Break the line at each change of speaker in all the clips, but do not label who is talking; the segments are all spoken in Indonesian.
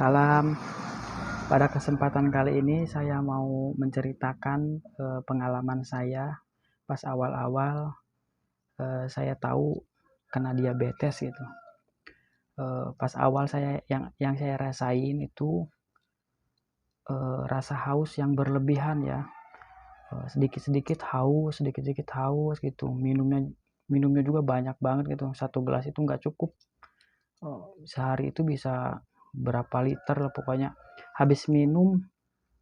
Salam, pada kesempatan kali ini saya mau menceritakan pengalaman saya pas awal-awal saya tahu kena diabetes gitu. Pas awal saya yang saya rasain itu rasa haus yang berlebihan ya. Sedikit-sedikit haus gitu. Minumnya juga banyak banget gitu. 1 gelas itu nggak cukup. Sehari itu bisa berapa liter lah pokoknya. Habis minum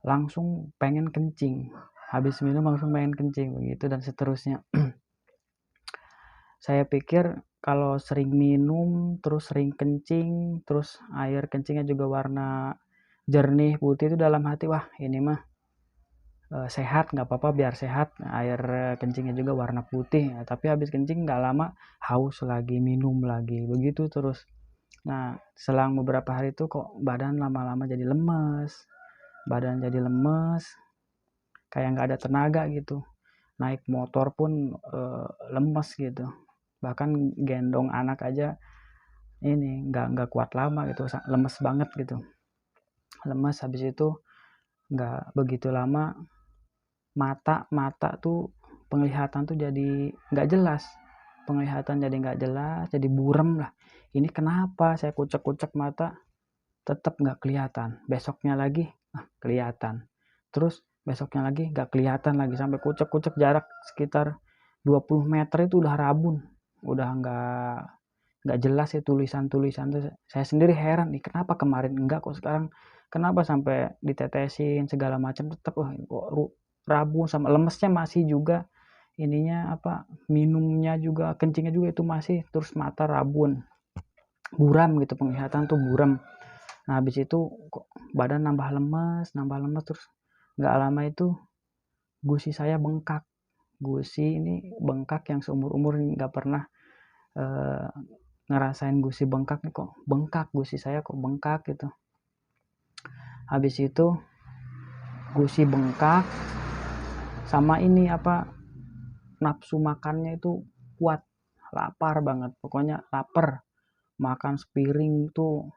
langsung pengen kencing, begitu dan seterusnya. Saya pikir kalau sering minum, terus sering kencing, terus air kencingnya juga warna jernih putih, itu dalam hati, wah ini mah sehat, nggak apa-apa biar sehat, air kencingnya juga warna putih. Tapi habis kencing nggak lama haus lagi, minum lagi, begitu terus. Nah, selang beberapa hari itu kok badan lama-lama jadi lemes, kayak nggak ada tenaga gitu. Naik motor pun lemes gitu. Bahkan gendong anak aja ini nggak kuat lama gitu, lemes banget gitu. Lemes, habis itu nggak begitu lama mata tuh penglihatan tuh jadi nggak jelas. Penglihatan jadi nggak jelas, jadi burem lah. Ini kenapa? Saya kucek-kucek mata, tetap nggak kelihatan. Besoknya lagi kelihatan. Terus besoknya lagi nggak kelihatan lagi, sampai kucek-kucek jarak sekitar 20 meter itu udah rabun, udah nggak jelas ya tulisan-tulisan tuh. Saya sendiri heran nih, kenapa kemarin enggak kok sekarang, kenapa sampai ditetesin segala macam tetap kok rabun, sama lemesnya masih juga, ininya apa, minumnya juga, kencingnya juga itu masih, terus mata rabun, buram gitu, penglihatan tuh buram. Nah habis itu kok badan nambah lemes terus, nggak lama itu gusi saya bengkak. Gusi ini bengkak yang seumur-umur nggak pernah ngerasain gusi bengkak nih, kok bengkak gusi saya, kok bengkak gitu. Habis itu gusi bengkak, sama ini apa, nafsu makannya itu kuat, lapar banget, pokoknya lapar, makan sepiring tuh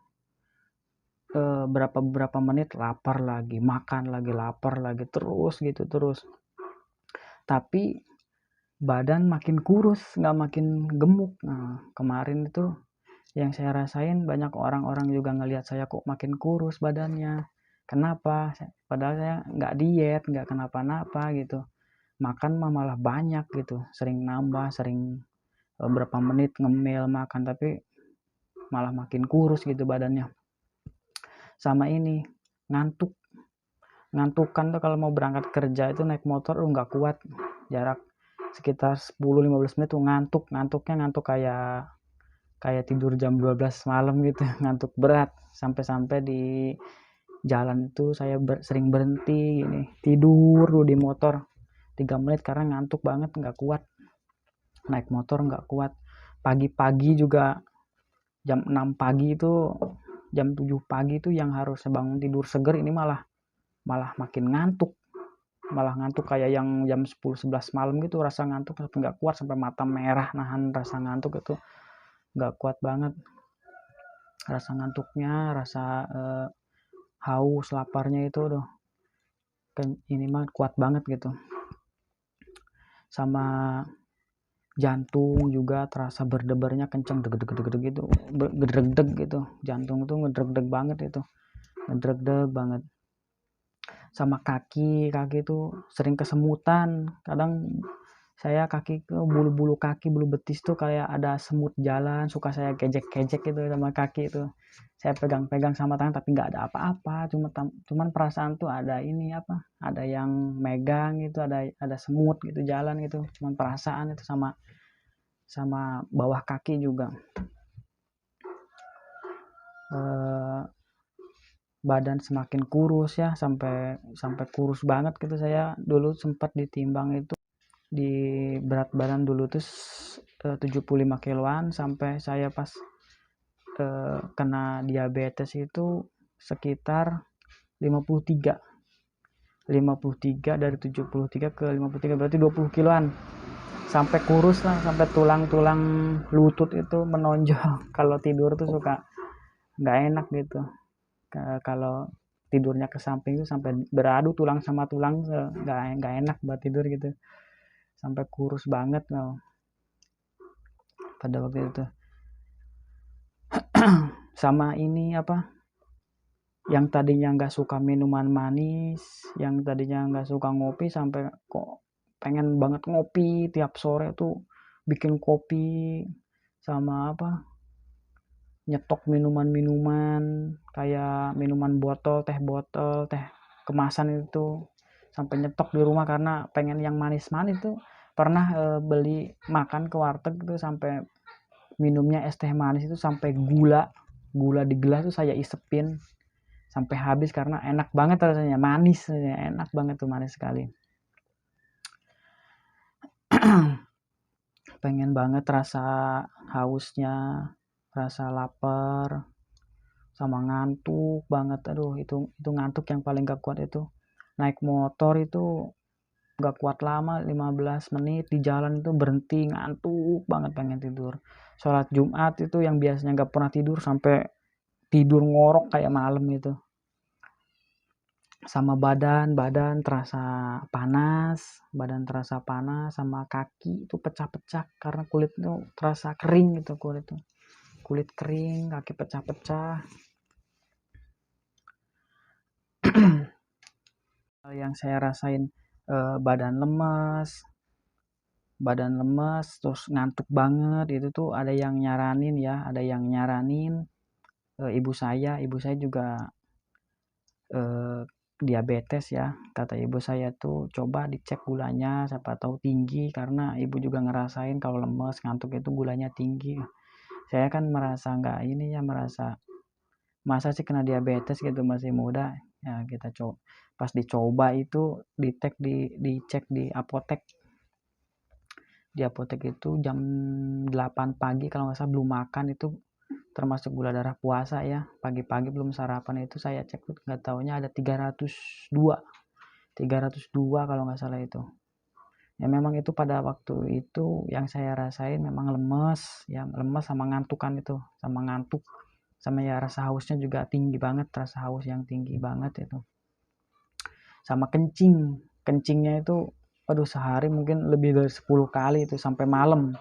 berapa menit lapar lagi, makan lagi, lapar lagi, terus gitu terus. Tapi badan makin kurus, nggak makin gemuk. Nah, kemarin itu yang saya rasain, banyak orang-orang juga ngelihat saya kok makin kurus badannya. Kenapa? Padahal saya nggak diet, nggak kenapa-napa gitu. Makan mah malah banyak gitu, sering nambah, sering berapa menit ngemil makan, tapi malah makin kurus gitu badannya. Sama ini, ngantukan tuh kalau mau berangkat kerja itu naik motor nggak kuat, jarak sekitar 10-15 menit tuh ngantuknya ngantuk kayak tidur jam 12 malam gitu. Ngantuk berat, sampai di jalan itu saya sering berhenti gini, tidur dulu di motor 3 menit karena ngantuk banget, nggak kuat naik motor, nggak kuat. Pagi-pagi juga jam 6 pagi itu, jam 7 pagi itu yang harusnya bangun tidur seger, ini malah makin ngantuk, kayak yang jam 10-11 malam gitu, rasa ngantuk sampai nggak kuat, sampai mata merah nahan rasa ngantuk itu, nggak kuat banget rasa ngantuknya, rasa haus laparnya itu udah ini mah kuat banget gitu. Sama jantung juga terasa berdebarnya kenceng, deg-deg gitu, gedeg-deg gitu, jantung tuh ngedeg-deg banget itu, ngedeg-deg banget. Sama kaki itu sering kesemutan, kadang saya kaki, bulu kaki, bulu betis tuh kayak ada semut jalan, suka saya kejek-kejek gitu sama kaki itu. Saya pegang-pegang sama tangan tapi nggak ada apa-apa, cuman perasaan tuh ada ini apa, ada yang megang gitu, ada semut gitu jalan gitu, cuman perasaan itu. Sama bawah kaki juga. Badan semakin kurus ya, sampai kurus banget gitu. Saya dulu sempat ditimbang itu, di berat badan dulu tuh 75 kiloan, sampai saya pas kena diabetes itu sekitar 53, dari 73 ke 53, berarti 20 kiloan. Sampai kurus lah, sampai tulang-tulang lutut itu menonjol. Kalau tidur tuh suka nggak enak gitu. kalau tidurnya ke samping itu sampai beradu tulang sama tulang, nggak enak buat tidur gitu, sampai kurus banget loh pada waktu itu. Sama ini apa, yang tadinya nggak suka minuman manis, yang tadinya nggak suka ngopi, sampai kok pengen banget ngopi tiap sore tuh, bikin kopi sama apa, nyetok minuman-minuman kayak minuman botol, teh kemasan itu, sampai nyetok di rumah karena pengen yang manis-manis tuh. Pernah beli makan ke warteg tuh sampai minumnya es teh manis itu sampai gula di gelas tuh saya isepin sampai habis karena enak banget rasanya, manis, enak banget tuh, manis sekali. Pengen banget rasa hausnya, rasa lapar, sama ngantuk banget. Aduh, itu ngantuk yang paling gak kuat itu. Naik motor itu gak kuat lama, 15 menit di jalan itu berhenti, ngantuk banget, pengen tidur. Sholat Jumat itu yang biasanya gak pernah tidur, sampai tidur ngorok kayak malam gitu. Sama badan terasa panas, sama kaki itu pecah-pecah karena kulit itu terasa kering gitu, kulit kering, kaki pecah-pecah. Yang saya rasain, badan lemas, terus ngantuk banget. Itu tuh ada yang nyaranin ibu saya juga diabetes ya. Kata ibu saya tuh coba dicek gulanya, siapa tahu tinggi, karena ibu juga ngerasain kalau lemes, ngantuk itu gulanya tinggi. Saya kan merasa masa sih kena diabetes gitu, masih muda ya. Kita pas dicoba itu dicek di apotek itu jam 8 pagi kalau nggak salah, belum makan, itu termasuk gula darah puasa ya. Pagi-pagi belum sarapan itu saya cek tuh, nggak taunya ada 302 kalau nggak salah itu ya. Memang itu pada waktu itu yang saya rasain memang lemes sama ngantukan itu, sama ya rasa hausnya juga tinggi banget, rasa haus yang tinggi banget itu. Sama kencingnya itu, aduh, sehari mungkin lebih dari 10 kali itu, sampai malam,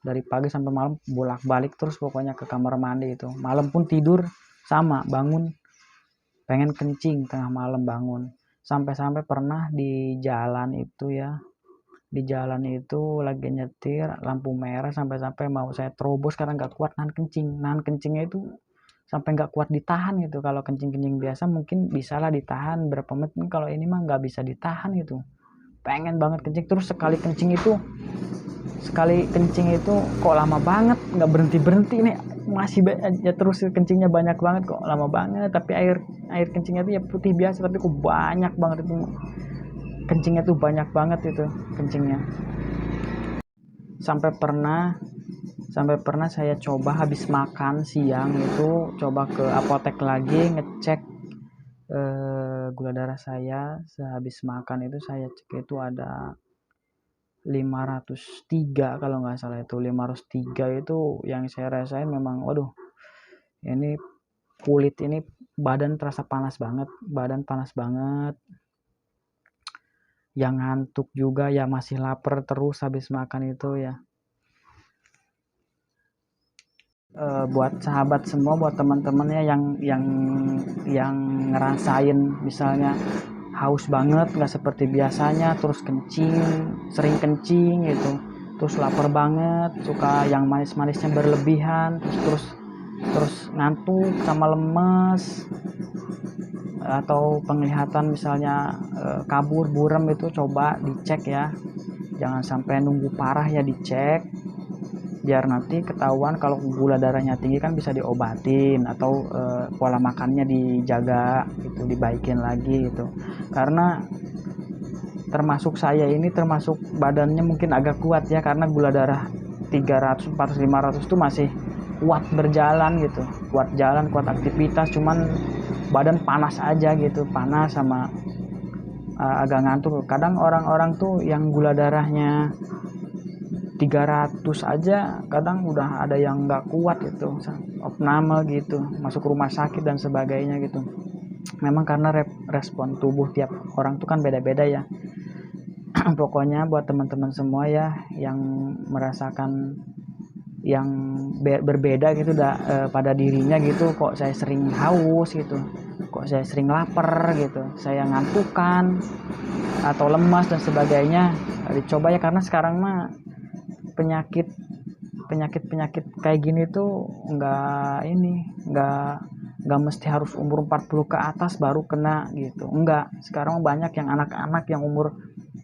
dari pagi sampai malam bolak-balik terus pokoknya ke kamar mandi itu. Malam pun tidur sama, bangun pengen kencing tengah malam, bangun. Sampai pernah di jalan itu lagi nyetir, lampu merah, sampai mau saya terobos karena nggak kuat nahan kencingnya itu, sampai nggak kuat ditahan gitu. Kalau kencing biasa mungkin bisalah ditahan berapa menit, kalau ini mah nggak bisa ditahan gitu. Pengen banget kencing, terus sekali kencing itu kok lama banget, nggak berhenti nih, masih ya terus kencingnya banyak banget, kok lama banget. Tapi air kencingnya itu ya putih biasa, tapi kok banyak banget itu kencingnya tuh, banyak banget itu kencingnya. Sampai pernah saya coba habis makan siang itu, coba ke apotek lagi ngecek gula darah saya. Sehabis makan itu saya cek itu ada 503 kalau nggak salah itu. 503 itu yang saya rasain memang, waduh, ini kulit ini, badan terasa panas banget, yang ngantuk juga ya, masih lapar terus habis makan itu ya. Buat sahabat semua, buat teman-temannya yang ngerasain misalnya haus banget, nggak seperti biasanya, terus sering kencing gitu, terus lapar banget, suka yang manis-manisnya berlebihan, terus ngantuk sama lemes, atau penglihatan misalnya kabur, buram, itu coba dicek ya. Jangan sampai nunggu parah ya, dicek biar nanti ketahuan. Kalau gula darahnya tinggi kan bisa diobatin, atau pola makannya dijaga gitu, dibaikin lagi gitu. Karena termasuk saya ini, termasuk badannya mungkin agak kuat ya, karena gula darah 300, 400, 500 itu masih kuat berjalan gitu, kuat jalan, kuat aktivitas, cuman badan panas aja gitu, panas sama agak ngantuk. Kadang orang-orang tuh yang gula darahnya 300 aja kadang udah ada yang nggak kuat gitu, opname gitu, masuk rumah sakit dan sebagainya gitu. Memang karena respon tubuh tiap orang tuh kan beda-beda ya. Pokoknya buat teman-teman semua ya yang merasakan yang berbeda gitu pada dirinya gitu, kok saya sering haus gitu, kok saya sering lapar gitu, saya ngantukan atau lemas dan sebagainya, dicoba ya. Karena sekarang mah penyakit kayak gini tuh nggak mesti harus umur 40 ke atas baru kena gitu, enggak. Sekarang banyak yang anak-anak yang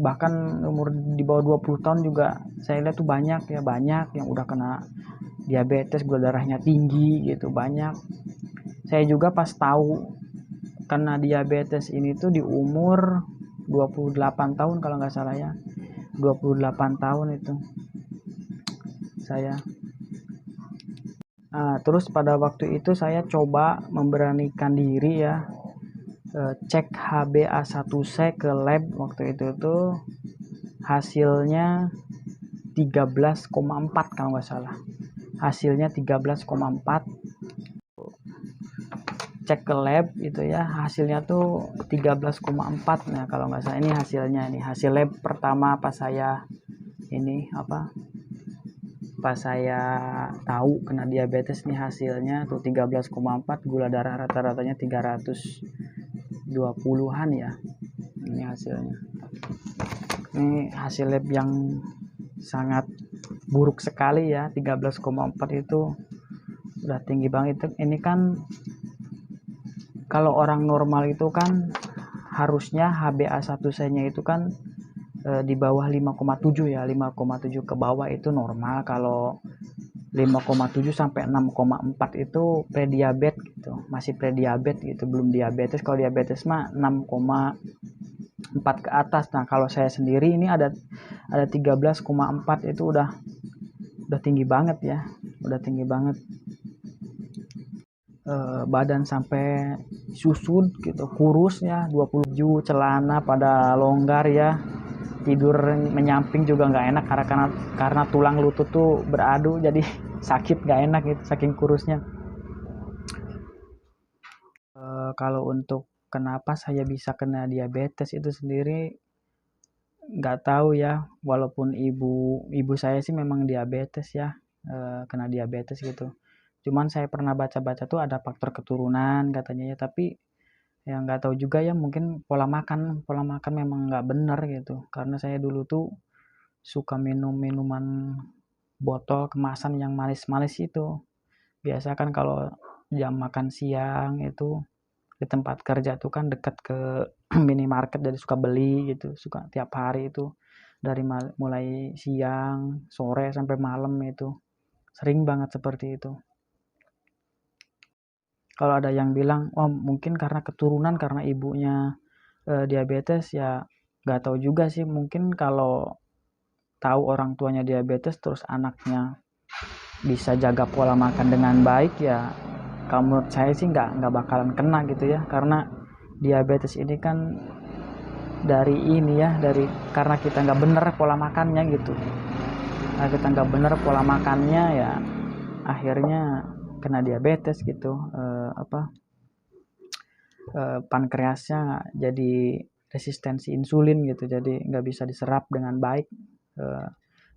bahkan umur di bawah 20 tahun juga saya lihat tuh banyak yang udah kena diabetes, gula darahnya tinggi gitu, banyak. Saya juga pas tahu kena diabetes ini tuh di umur 28 tahun kalau nggak salah ya, 28 tahun itu saya. Terus pada waktu itu saya coba memberanikan diri ya, cek HbA1c ke lab. Waktu itu tuh hasilnya 13,4 kalau nggak salah, hasilnya 13,4. Cek ke lab itu ya, hasilnya tuh 13,4. Nah kalau nggak salah ini hasilnya, ini hasil lab pertama pas saya tahu kena diabetes nih, hasilnya tuh 13,4, gula darah rata-ratanya 320-an ya. Ini hasilnya. Ini hasil lab yang sangat buruk sekali ya, 13,4 itu udah tinggi banget. Ini kan kalau orang normal itu kan harusnya HbA1c-nya itu kan di bawah 5,7 ya, 5,7 ke bawah itu normal. Kalau 5,7 sampai 6,4 itu prediabetes gitu, masih prediabetes gitu, belum diabetes. Kalau diabetes mah 6,4 ke atas. Nah kalau saya sendiri ini ada 13,4, itu udah tinggi banget ya, udah tinggi banget. Badan sampai susut gitu, kurus ya, 27, celana pada longgar ya, tidur menyamping juga nggak enak karena tulang lutut tuh beradu, jadi sakit nggak enak gitu saking kurusnya. Kalau untuk kenapa saya bisa kena diabetes itu sendiri nggak tahu ya, walaupun ibu saya sih memang diabetes ya, kena diabetes gitu. Cuman saya pernah baca-baca tuh ada faktor keturunan katanya ya, tapi ya nggak tahu juga ya, mungkin pola makan memang nggak benar gitu. Karena saya dulu tuh suka minum minuman botol kemasan yang manis-manis itu. Biasa kan kalau jam makan siang itu di tempat kerja tuh kan dekat ke minimarket, jadi suka beli gitu, suka tiap hari itu dari mulai siang, sore sampai malam itu sering banget seperti itu. Kalau ada yang bilang, oh mungkin karena keturunan, karena ibunya diabetes, ya nggak tahu juga sih. Mungkin kalau tahu orang tuanya diabetes terus anaknya bisa jaga pola makan dengan baik, ya kalau menurut saya sih nggak bakalan kena gitu ya. Karena diabetes ini kan karena kita nggak bener pola makannya gitu. Karena kita nggak bener pola makannya ya akhirnya kena diabetes gitu. Pankreasnya jadi resistensi insulin gitu, jadi nggak bisa diserap dengan baik.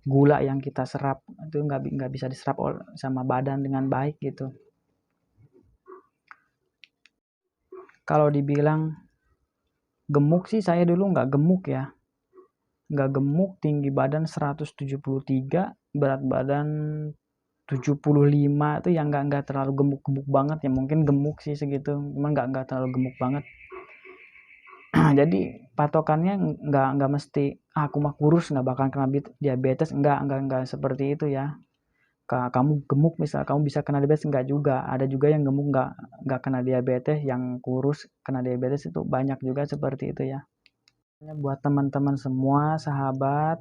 Gula yang kita serap itu nggak bisa diserap sama badan dengan baik gitu. Kalau dibilang gemuk sih, saya dulu nggak gemuk ya, nggak gemuk, tinggi badan 173, berat badan 75, itu yang nggak terlalu gemuk banget ya. Mungkin gemuk sih segitu, cuman nggak terlalu gemuk banget. Jadi patokannya nggak mesti aku mah kurus nggak bakal kena diabetes, nggak seperti itu ya. Kamu gemuk misal kamu bisa kena diabetes, nggak juga. Ada juga yang gemuk nggak kena diabetes, yang kurus kena diabetes, itu banyak juga seperti itu ya. Buat teman-teman semua, sahabat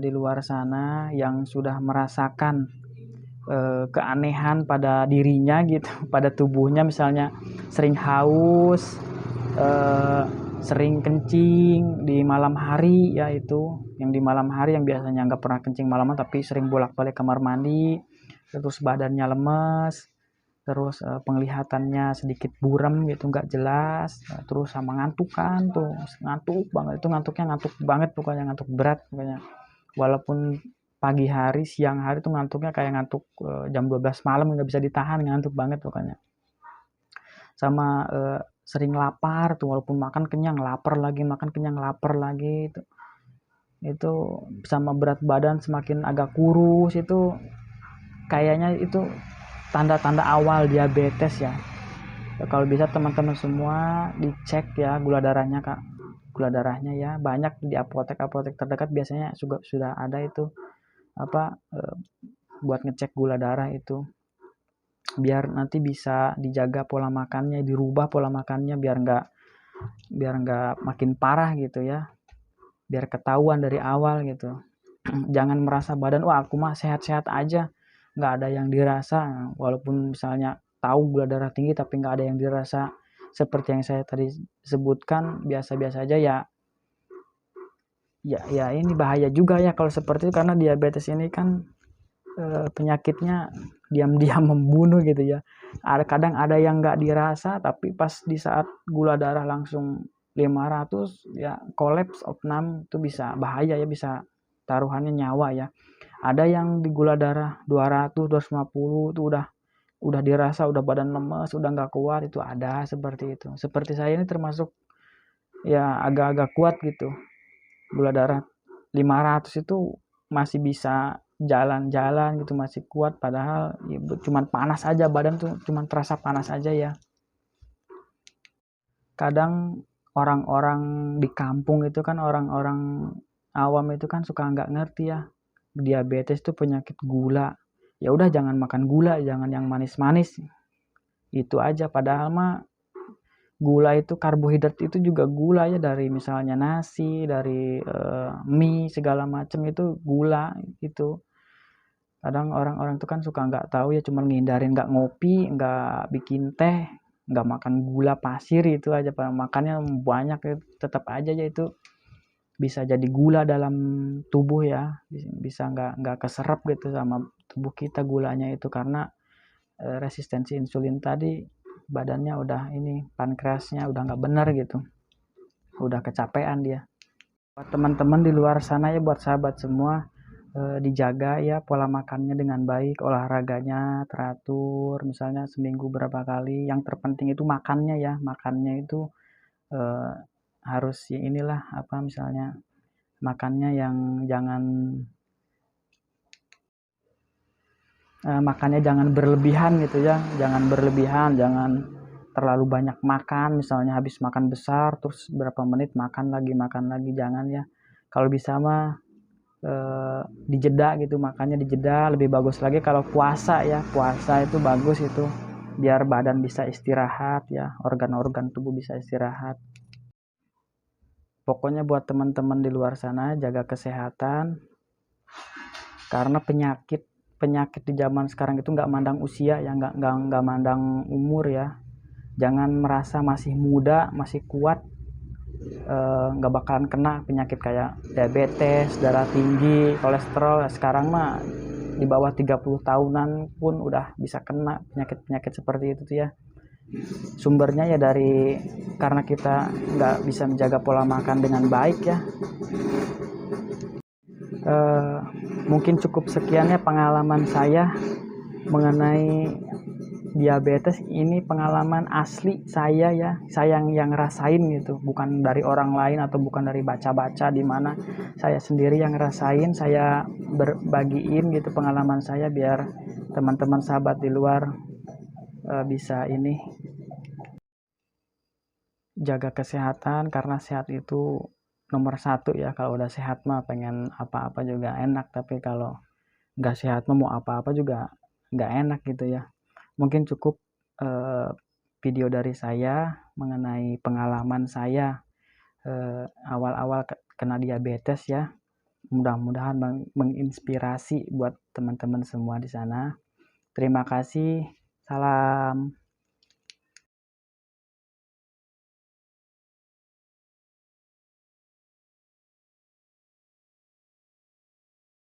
di luar sana yang sudah merasakan keanehan pada dirinya gitu, pada tubuhnya, misalnya sering haus, sering kencing di malam hari ya, itu yang di malam hari yang biasanya nggak pernah kencing malaman tapi sering bolak-balik kamar mandi, terus badannya lemes, terus penglihatannya sedikit buram gitu, nggak jelas, terus sama ngantuk kan tuh, ngantuk banget, itu ngantuknya ngantuk banget pokoknya, ngantuk berat pokoknya. Walaupun pagi hari, siang hari tuh ngantuknya kayak ngantuk jam 12 malam, nggak bisa ditahan, ngantuk banget pokoknya. Sama sering lapar tuh, walaupun makan kenyang lapar lagi, makan kenyang lapar lagi itu sama berat badan semakin agak kurus, itu kayaknya itu tanda-tanda awal diabetes ya. Kalau bisa teman-teman semua dicek ya gula darahnya Kak, gula darahnya ya, banyak di apotek-apotek terdekat biasanya sudah ada itu apa buat ngecek gula darah itu, biar nanti bisa dijaga pola makannya, dirubah pola makannya biar nggak makin parah gitu ya, biar ketahuan dari awal gitu. Jangan merasa badan wah aku mah sehat-sehat aja, nggak ada yang dirasa, walaupun misalnya tahu gula darah tinggi tapi nggak ada yang dirasa seperti yang saya tadi sebutkan, biasa-biasa aja ya. Ya ini bahaya juga ya kalau seperti itu, karena diabetes ini kan penyakitnya diam-diam membunuh gitu ya. Kadang ada yang nggak dirasa tapi pas di saat gula darah langsung 500 ya kolaps opnam, itu bisa bahaya ya, bisa taruhannya nyawa ya. Ada yang di gula darah 200 250 itu udah dirasa udah badan lemes, udah nggak kuat, itu ada seperti itu. Seperti saya ini termasuk ya agak-agak kuat gitu, gula darah 500 itu masih bisa jalan-jalan gitu, masih kuat, padahal ya, cuman panas aja badan tuh, cuman terasa panas aja ya. Kadang orang-orang di kampung itu kan, orang-orang awam itu kan suka nggak ngerti ya, diabetes itu penyakit gula, ya udah jangan makan gula, jangan yang manis-manis, itu aja. Padahal mah gula itu, karbohidrat itu juga gula ya, dari misalnya nasi, dari mie segala macam itu gula itu. Kadang orang-orang itu kan suka nggak tahu ya, cuma ngindarin, nggak ngopi, nggak bikin teh, nggak makan gula pasir, itu aja. Makannya banyak tetap aja ya itu bisa jadi gula dalam tubuh ya, bisa nggak keserap gitu sama tubuh kita gulanya itu, karena resistensi insulin tadi, badannya udah ini, pankreasnya udah nggak benar gitu, udah kecapean dia. Buat teman-teman di luar sana ya, buat sahabat semua, dijaga ya pola makannya dengan baik, olahraganya teratur, misalnya seminggu berapa kali. Yang terpenting itu makannya ya, makannya itu harus inilah apa, misalnya makannya yang makannya jangan berlebihan gitu ya, jangan berlebihan, jangan terlalu banyak makan, misalnya habis makan besar terus berapa menit makan lagi, jangan ya. Kalau bisa mah dijeda gitu, makannya dijeda, lebih bagus lagi kalau puasa ya, puasa itu bagus itu, biar badan bisa istirahat ya, organ-organ tubuh bisa istirahat. Pokoknya buat teman-teman di luar sana jaga kesehatan, karena penyakit di zaman sekarang itu nggak mandang usia ya, nggak mandang umur ya. Jangan merasa masih muda, masih kuat, nggak bakalan kena penyakit kayak diabetes, darah tinggi, kolesterol. Sekarang mah di bawah 30 tahunan pun udah bisa kena penyakit-penyakit seperti itu tuh ya. Sumbernya ya dari karena kita nggak bisa menjaga pola makan dengan baik ya. Mungkin cukup sekian ya pengalaman saya mengenai diabetes. Ini pengalaman asli saya ya, saya yang ngerasain gitu, bukan dari orang lain atau bukan dari baca-baca di mana, saya sendiri yang ngerasain, saya berbagiin gitu pengalaman saya, biar teman-teman sahabat di luar bisa ini jaga kesehatan, karena sehat itu nomor satu ya. Kalau udah sehat mah pengen apa-apa juga enak, tapi kalau nggak sehat mah mau apa-apa juga nggak enak gitu ya. Mungkin cukup video dari saya mengenai pengalaman saya awal-awal kena diabetes ya. Mudah-mudahan menginspirasi buat teman-teman semua di sana. Terima kasih. Salam.